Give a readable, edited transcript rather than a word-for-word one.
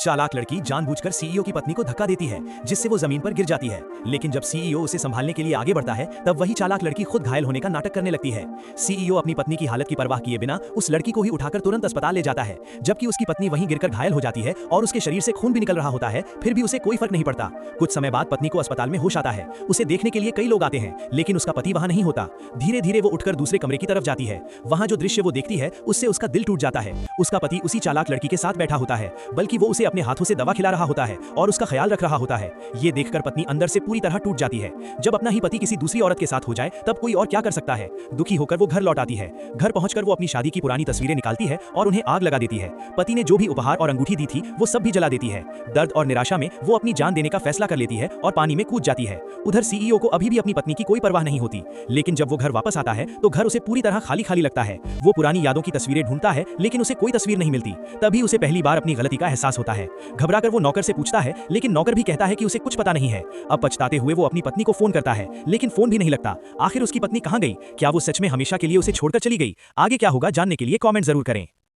चालाक लड़की जानबूझकर सीईओ की पत्नी को धक्का देती है, जिससे वो जमीन पर गिर जाती है। लेकिन जब सीईओ उसे संभालने के लिए आगे बढ़ता है, तब वही चालाक लड़की खुद घायल होने का नाटक करने लगती है। सीईओ अपनी पत्नी की हालत की परवाह किए बिना उस लड़की को ही उठाकर तुरंत अस्पताल ले जाता है, जबकि उसकी पत्नी वहीं गिरकर घायल हो जाती है और उसके शरीर से खून भी निकल रहा होता है, फिर भी उसे कोई फर्क नहीं पड़ता। कुछ समय बाद पत्नी को अस्पताल में होश आता है। उसे देखने के लिए कई लोग आते हैं, लेकिन उसका पति वहां नहीं होता। धीरे धीरे वो उठकर दूसरे कमरे की तरफ जाती है। वहां जो दृश्य वो देखती है, उससे उसका दिल टूट जाता है। उसका पति उसी चालाक लड़की के साथ बैठा होता है, बल्कि वो उसे अपने हाथों से दवा खिला रहा होता है और उसका ख्याल रख रहा होता है। ये देखकर पत्नी अंदर से पूरी तरह टूट जाती है। जब अपना ही पति किसी दूसरी औरत के साथ हो जाए, तब कोई और क्या कर सकता है। दुखी होकर वो घर लौट आती है। घर पहुंचकर वो अपनी शादी की पुरानी तस्वीरें निकालती है और उन्हें आग लगा देती है। पति ने जो भी उपहार और अंगूठी दी थी, वो सब भी जला देती है। दर्द और निराशा में वो अपनी जान देने का फैसला कर लेती है और पानी में कूद जाती है। उधर सीईओ को अभी भी अपनी पत्नी की कोई परवाह नहीं होती, लेकिन जब वो घर वापस आता है, तो घर उसे पूरी तरह खाली खाली लगता है। वो पुरानी यादों की तस्वीरें ढूंढता है, लेकिन उसे कोई तस्वीर नहीं मिलती। तभी उसे पहली बार अपनी गलती का एहसास होता है। घबराकर वो नौकर से पूछता है, लेकिन नौकर भी कहता है कि उसे कुछ पता नहीं है। अब पछताते हुए वो अपनी पत्नी को फोन करता है, लेकिन फोन भी नहीं लगता। आखिर उसकी पत्नी कहां गई? क्या वो सच में हमेशा के लिए उसे छोड़कर चली गई? आगे क्या होगा जानने के लिए कमेंट जरूर करें।